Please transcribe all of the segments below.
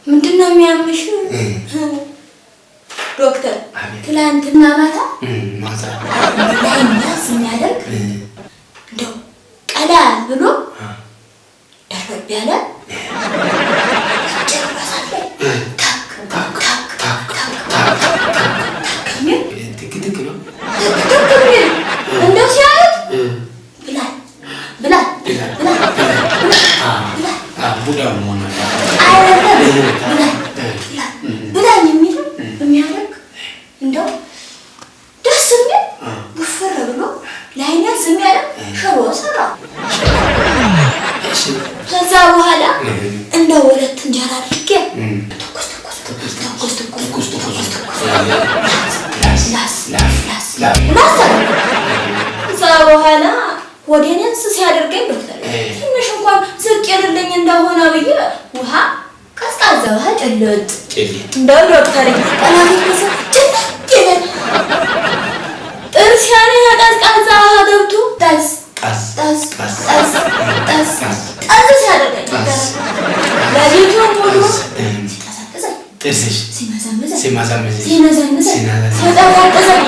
ምንድነው የሚያምሽ ዶክተር? ትላንትና ማታ ላይ የሚያደርግ እንደው ቀላ ብሎ ደረብ ያለ እንደው ሲያዩት ብላኝ የሚያደርግ እንደው ደስ የሚል ውፍር ብሎ ለአይነት የሚያደርግ ሽሮ ሰራው። ከዛ በኋላ እንደ ሁለት እንጀራ አድርጌ ተኮስ ከዛ በኋላ ወዴኔን ሲያደርገኝ ዶክተር ትንሽ እንኳን ዝቅ ይልልኝ እንደሆነ ብዬ ውሃ ቀዝቃዛ ውሃ ጭልጥ እንደው ዶክተር ቀላፊት ጭልጥ ይላል። ጥርስ ያኔ ቀዝቃዛ ውሃ ገብቶ ጠዝ ሲያደርገኝ ለሊቱን ሙሉ ሲቀሰቅሰኝ ጥርስሽ ሲመዘምዘኝ ሲጠራቅሰኝ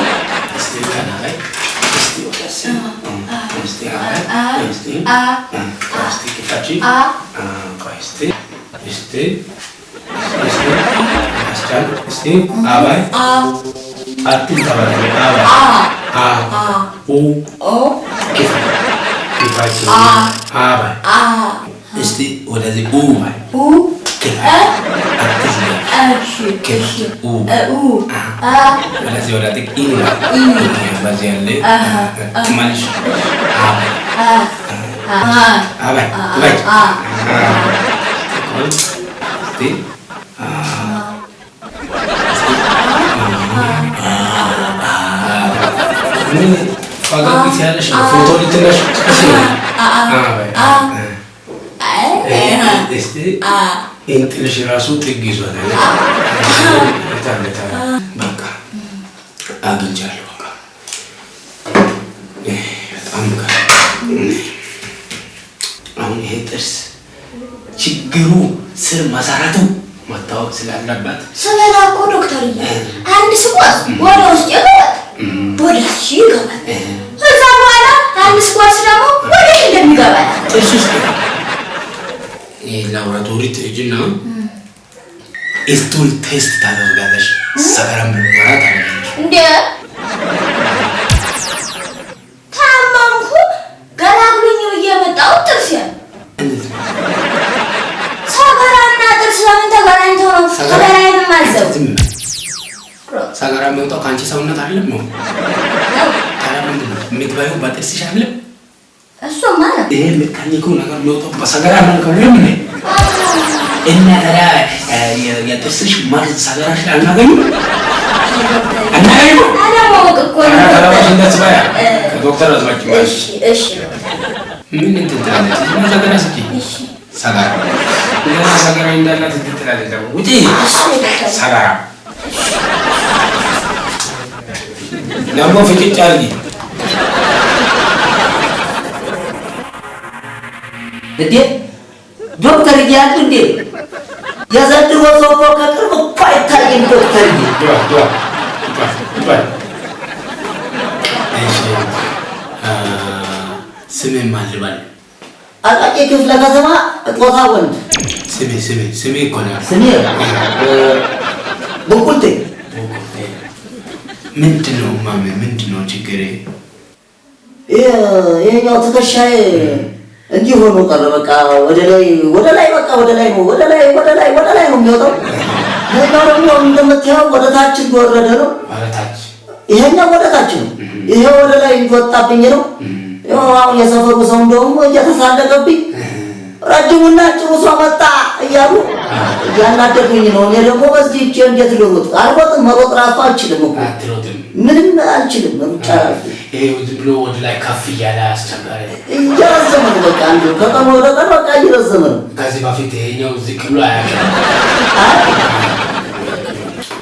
ፈገግ ያለሽ ፎቶ ልትነሽ እንጥልሽ ራሱ ጥግ ይዟል። በቃ አግኝቻለሁ። በጣም አሁን ይሄ ጥርስ ችግሩ ስር መሰረቱ መታወቅ ስላለበት ስበላ እኮ ዶክተርዬ አንድ ስኳር ወደ ውስጥ ይገባል፣ ወደ እሱ ይገባል። ከዛ በኋላ አንድ ስኳር ደግሞ ወደ እንደሚገባ ጥርስ ውስጥ ላቦራቶሪ ትሄጂና ስቱል ቴስት ታደርጋለሽ። ሰገራ ምርመራ ታደርጋለሽ። እንዴ ታማምኩ ገላግሉኝ ብዬ መጣሁ። ጥርስ ያለ ሰገራና ጥርስ ለምን ተገናኝተው ነው? ሰገራዬን ማዘው ሰገራ የሚወጣው ከአንቺ ሰውነት አይደለም ነው? ታዲያ ምንድን ነው የምትበይው? በጥርስሽ አይደለም? እሱማ ነው ይሄ ሜካኒኩ ነገር የሚወጣው በሰገራ መልክ አይደለም እንዴ? እና ታዲያ የጥርስሽ ማለት ሰገራሽ አናገኝም? አለማወቅ እኮ ነው። ከዶክተር አዝማች እሺ ምን እንትን ትላለች? ሰገራ ስጪ ሰገራ እንደዛ ሰገራ እንዳላት እንትን ትላለች። ደግሞ ውጪ ሰገራ ደግሞ ፍጭጭ አድርጊ። እንዴ ዶክተር እያሉ እንዴ የዘንድሮ ሰው እኮ ከቅርብ እኮ አይታይም ዶክተር ስሜ ማን ልበል? አቃቂ ክፍለ ከተማ ጦታ ወንድ። ስሜ እኮ ነው። ስሜ ቡቁልቴ። ምንድነው ማሜ? ምንድነው ችግሬ? ይሄኛው ትከሻዬ እንዲህ ሆኖ ቀረ። በቃ ወደ ላይ በቃ ወደ ላይ ነው የሚወጣው። ይሄኛው ደግሞ እንደምታየው ወደ ታች እየወረደ ነው። ይሄኛው ወደ ታች ነው፣ ይሄ ወደ ላይ እየወጣብኝ ነው። አሁን የሰፈሩ ሰው እንደውም እየተሳለቀብኝ ረጅሙና አጭሩ ሰው መጣ እያሉ እያናደዱኝ ነው። እኔ ደግሞ በዚህ እጄ እንዴት ልሩጥ? አልሮጥም። መሮጥ ራሱ አልችልም እኮ ምንም አልችልም። ሩጫ ይሄ ዝም ብሎ ወደ ላይ ከፍ እያለ አስቸጋሪ እየረዘመ ነው። በቃ አንዱ ከቀን ወደ ቀን በቃ እየረዘመ ነው። ከዚህ በፊት ይሄኛው ዝቅ ብሎ አያውቅም።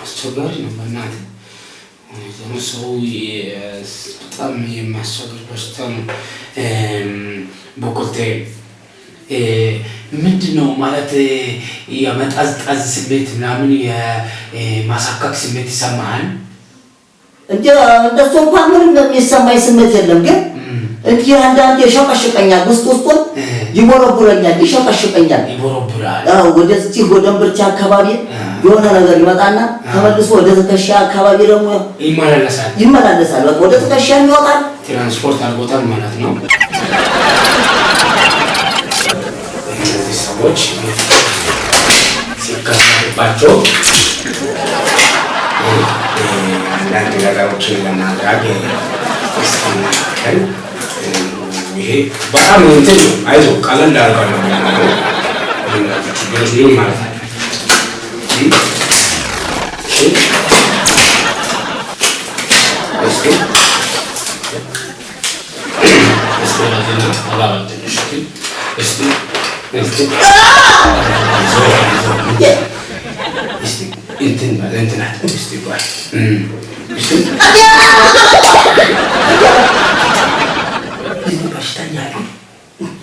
አስቸጋሪ ነው። በእናትህ ደግሞ ሰው በጣም የሚያስቸግር በሽታ ነው። ቡቁልቴ ምንድነው ማለት የመጣዝጣዝ ስሜት ምናምን የማሳካክ ስሜት ይሰማሃል? እንደሱ እንኳን ምንም የሚሰማኝ ስሜት የለም ግን እንዲህ አንዳንዴ ይሸቀሽቀኛል ውስጡን ይቦረቡረኛል ይሸቀሽቀኛል ይቦረቡራል ወደዚህ ወደ እምብርቴ አካባቢ የሆነ ነገር ይመጣና ተመልሶ ወደ ትከሻ አካባቢ ደግሞ ይመላለሳል በቃ ወደ ትከሻ ይወጣል ትራንስፖርት አልቦታል ማለት ነው እነዚህ ሰዎች ሲከሰባቸው አንዳንድ ነገሮችን ለማድረግ ይስተማከል ይሄ በጣም እንትን ነው አይዞህ ቀለል አድርጋለሁ ችግር ማለት ነው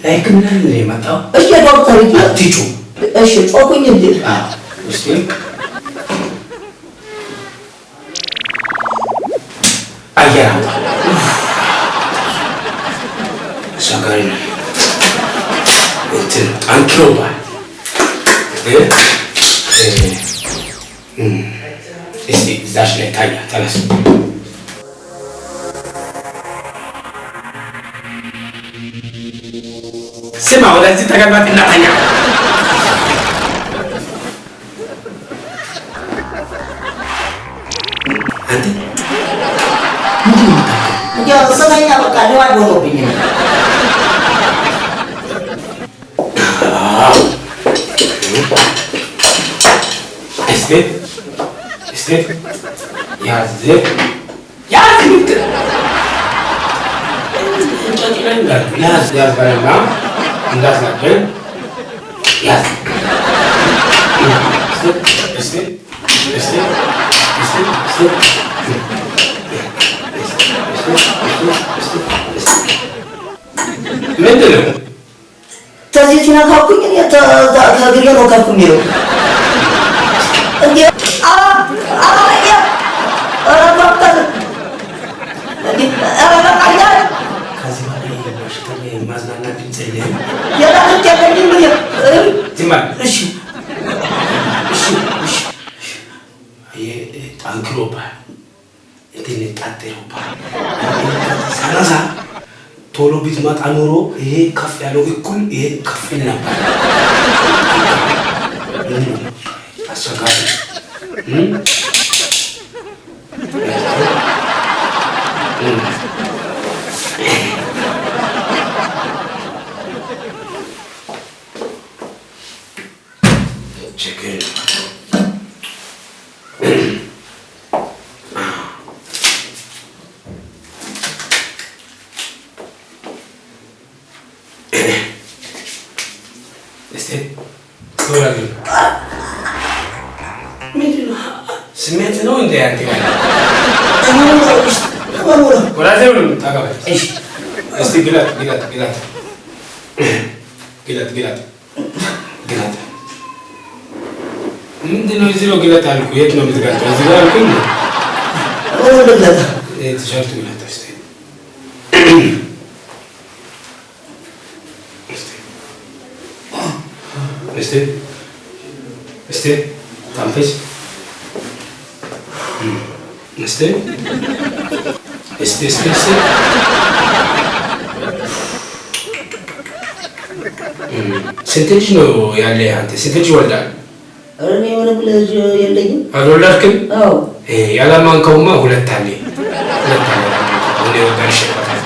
Like ምናምን የመጣው እሺ ዶክተር አትጩ እሺ ጮኩኝ እንዴ እሺ አየራ ሰጋሪ እንትን አንክሮባል እስቲ ዛሽ ላይ ታያ ተነስ ስማ ወደዚህ ተቀመጥ እናተኛ አንተ ያ ሰማኛ በቃ ለዋድ ሆኖብኝ ነው እስቲ ያዝ ባለና እንዳትናገር ያዝ ምንድን ነው ተዚህ ሲነካኩኝ ከእግሬ ነው ከፍ የሚለው እንዴ ከዚህ በላይ በሽተኛ የማዝናና ድምፅ የለህም የላንተ ያለኝ ምን ዝም በል እሺ ጠንክሮብሃል እንትን ጣጤሮብሃል ሰላሳ ቶሎ ቢትመጣ ኖሮ ይሄ ከፍ ያለው እኩል ይሄ ከፍ ይል ነበር አስቸጋሪ ችግር ስሜት ነው እንደ አንተ ወራዘው ታጋባ እስቲ ግላት ምንድነው እዚህ ነው ግላት አልኩ የት ነው የምትጋጨው እዚህ ጋር አልኩኝ ቲሸርት ግላት እስቲ ታንፈስ እስቲ ስንት ልጅ ነው ያለ አንተ ስንት ልጅ ወልዳል እኔ ምንም ልጅ የለኝም አልወለድክም አዎ ያላማንከውማ ሁለት አለ እኔ ወጣሽ ይባላል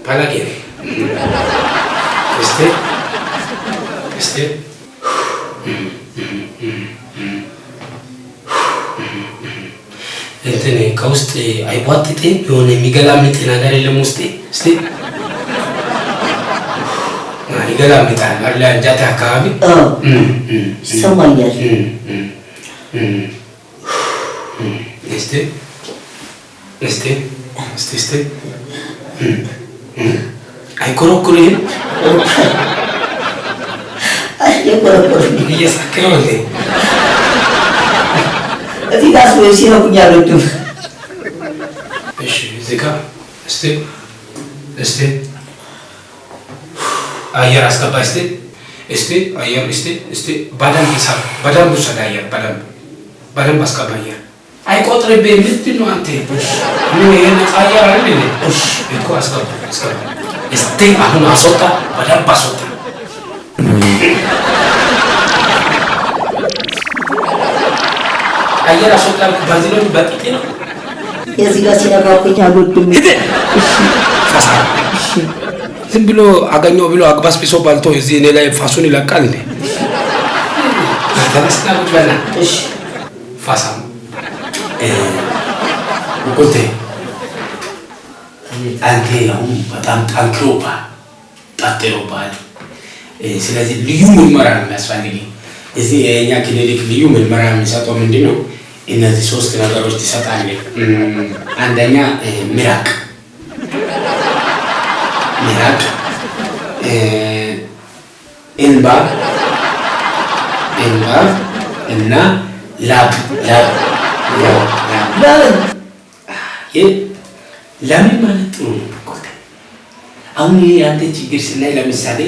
ፓላጌ እስቲ እንትን ከውስጥ አይቧጥጥም የሆነ የሚገላምጥ ነገር የለም ውስጥ እስቲ ይገላምጣል አለ አንጃታ አካባቢ ይሰማኛል እስቲ አይኮረኩርህም? የኮረኮረኝ እየሳክነው እንዴ? እዚህ ጋር ሰው ሲነኩኝ አልወድም። እሺ እዚህ ጋር እስቲ አየር አስገባ እስቲ አየር እስቲ በደንብ ይሰራ በደንብ ውሰድ አየር በደንብ አስገባ አየር አይቆጥርብህም። ምንድን ነው አንተ? ምን ይሄን አየር አይደል እኮ አስገባ እስቲ አሁን አስወጣ በደንብ አስወጣ። አየር አስወጣ በዚህ ነው በቂጤ ነው። የዚህ ጋር ሲነካኩኝ አልወድም። ፋሳ ዝም ብሎ አገኘው ብሎ አግባስብሶ ባልቶ እዚህ እኔ ላይ ፋሱን ይለቃል እንዴ? ተነስና ቁጭ በልና እሺ ፋሳ ጉልቴ አንተ አሁን በጣም ጠንክሮብሃል። ስለዚህ ልዩ ምርመራ ነው የሚያስፈልገው። እዚህ የኛ ክሊኒክ ልዩ ምርመራ የሚሰጠው ምንድን ነው? እነዚህ 3 ነገሮች ትሰጣለህ። አንደኛ ሚራቅ እንባ እና ላብ ለምን ማለት ጥሩ ነው። አሁን ይሄ አንተ ችግር ስናይ ለምሳሌ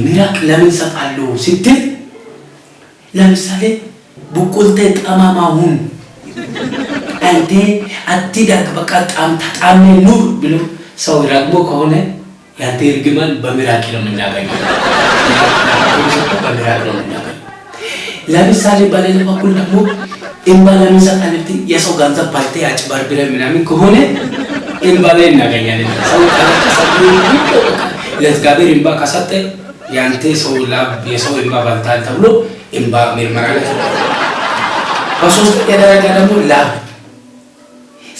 ሚራቅ ለምን ሰጣለሁ ስትል ለምሳሌ ቡቁልቴ ጠማማውን አንተ አትዳግ በቃ ታጣም ኑር ብሎ ሰው ደግሞ ከሆነ ያንተ እርግማን በሚራቅ ነው የምናገኘው። ለምሳሌ በሌላ በኩል ደግሞ እንባ ለምን ሰጣለህ የሰው ገንዘብ ባልቴ አጭበርብረህ ምናምን ከሆነ እንባ ላይ እናገኛለን። ሰው ለእግዚአብሔር እንባ ከሰጠ ያንተ ሰው ላብ የሰው እንባ ባልታል ተብሎ እንባ ምርመራ ላይ በሶስተኛ ደረጃ ደግሞ ላብ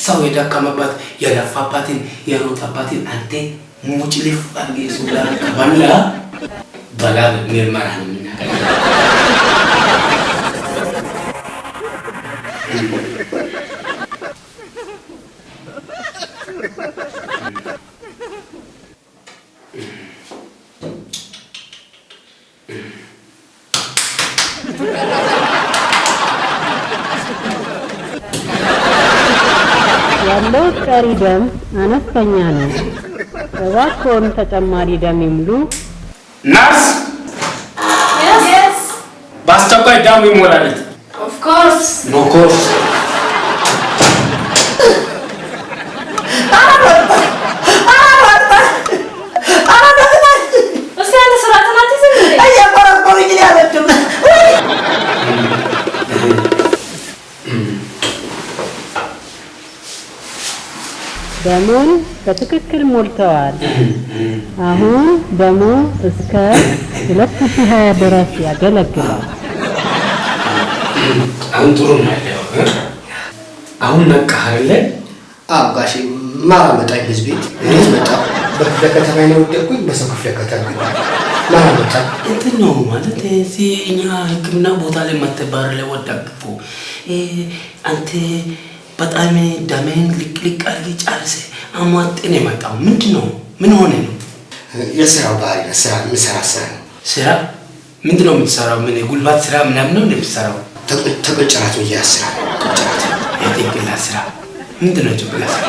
ሰው የደከመበት የለፋባትን የሮጠባትን አንተ ሙጭ ልፋን ሰው ላብ ከበላ በላብ ምርመራ ነው የምናገኘው። ያለው ቀሪ ደም አነስተኛ ነው። እባክዎን ተጨማሪ ደም ይሙሉ። ናርስ Yes. በአስቸኳይ ደም ይሞላለት። Of course. ኖ ኮርስ እስቲ አንተ ስርዓትን አትይዝም እንዴ? እየኮረኮረኝ ነው አልወድም። ደሙን በትክክል ሞልተዋል። አሁን ደሙ እስከ 2020 ድረስ ያገለግላል። አሁን ጥሩ ነው ያለው። አሁን ነቃህ አይደለ? አዎ ጋሼ ማራ መጣኝ ህዝብ ቤት እንዴት መጣ? በክፍለ ከተማ ነው ወደኩኝ። በሰው ክፍለ ከተማ ማራ መጣ። እንትን ነው ማለት እዚህ እኛ ሕክምና ቦታ ላይ መተባር ላይ ወዳግፎ አንተ በጣም ደሜን ልቅልቅ አድርገህ ጨርሰህ አሟጤን የመጣው ምንድን ነው? ምን ሆነ ነው? የስራው ባህሪ ነው። ስራ የምሰራ ስራ ነው። ስራ ምንድን ነው የምትሰራው? ምን ጉልባት ስራ ምናምን ነው እንደምትሰራው? ተቆጭራት ነው ያስራ ተቆጭራት የጭንቅላት ስራ ምንድን ነው? ጭንቅላት ስራ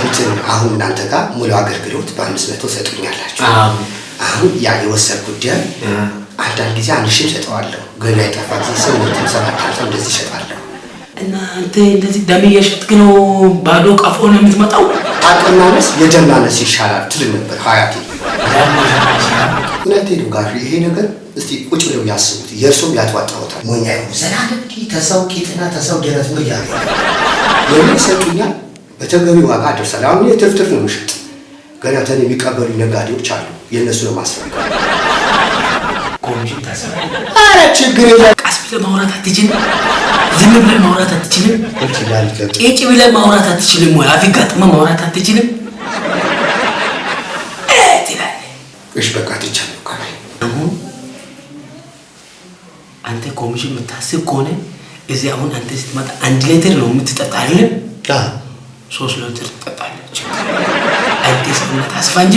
እንትን አሁን እናንተ ጋር ሙሉ አገልግሎት በ500 ሰጡኛላችሁ። አሁን ያ የወሰድኩት ደም አንዳንድ ጊዜ 1000 ሰጠዋለሁ። ገና የጠፋ ጊዜ 7 እንደዚህ እሸጣለሁ። እና አንተ እንደዚህ ደም እየሸጥክ ነው ባዶ ቀፎ ነው የምትመጣው? አቅም ማነስ የደም ማነስ ይሻላል ትል ነበር ሀያቴ። እውነቴን ነው ጋር ይሄ ነገር እስቲ ቁጭ ብለው ያስቡት። የእርሱም ያትዋጣውታል ሞኛ ይሁን ዘናደቂ ተሰው ቂጥና ተሰው ደረት ነው ያለ የምን ሰጡኛል። በተገቢ ዋጋ አደርሳለሁ። አሁን የትርፍትርፍ ነው የምሸጥ። ገና ተን የሚቀበሉ ነጋዴዎች አሉ። የእነሱ ነው ማስፈራራት። ኮሚሽን ታሰራ። አረ ችግር የለም። ቀስ ብለህ ማውራት አትችልም? ዝም ብለህ ማውራት አትችልም? ቄጭ ብለህ ማውራት አትችልም ወይ? አፍህ ጋጥመህ ማውራት አትችልም? እሺ በቃ ትቻለሁ። አሁን አንተ ኮሚሽን የምታስብ ከሆነ እዚህ አሁን አንተ ስትመጣ 1 ሊትር ነው የምትጠጣ አይደል? 3 ሊትር ትጠጣለህ። አንተ ሰውነት አስፋ እንጂ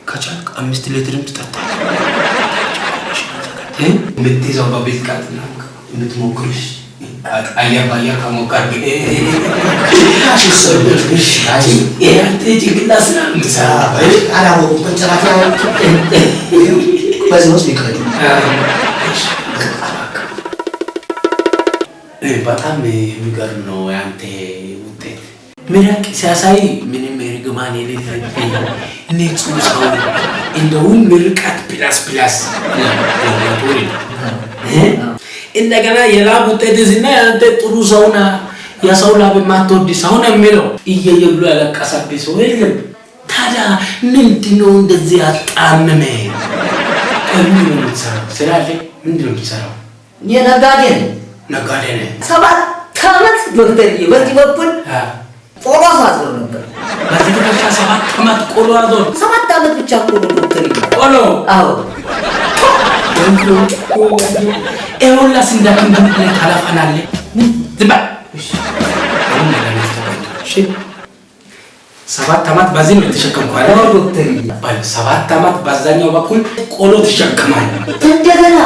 ከቻልክ 5 ሊትርም ትጠጣለህ። የምትይዘው በብልቃጥ ነው የምትሞክርሽ። አየር ባየር ከሞከር በጣም የሚገርም ነው ያንተ ውጤት። ምራቅ ሲያሳይ ምንም ርግማን የሌለብኝ ንጹህ ሰው እንደውም ምርቃት ፕላስ እንደገና የላብ ውጤት ዝና ያንተ ጥሩ ሰውና የሰው ላብ የማትወድ ሰው ነው የሚለው እየየ ብሎ ያለቀሰብህ ሰው የለም። ታዲያ ምንድነው እንደዚህ አጣመመ? ምንድን ነው የምትሰራው? ስራ አለ? ምንድን ነው የምትሰራው? የነጋዴ ነህ? 7 ዓመት ዶክተርዬ በዚህ በኩል ቆሎ አዞር ነበር። በዚህ ብቻ 7 ዓመት ቆሎ አዞር? 7 ዓመት ብቻ ቆሎ ዶክተርዬ። ቆሎ? አዎ። ኤውላስ እንዳከም በመጥለ ታላፋናለ ዝባ 7 ዓመት በዚህ ነው ተሸከምኩ አይደል ዶክተር? 7 ዓመት በዛኛው በኩል ቆሎ ተሸከማል። እንደገና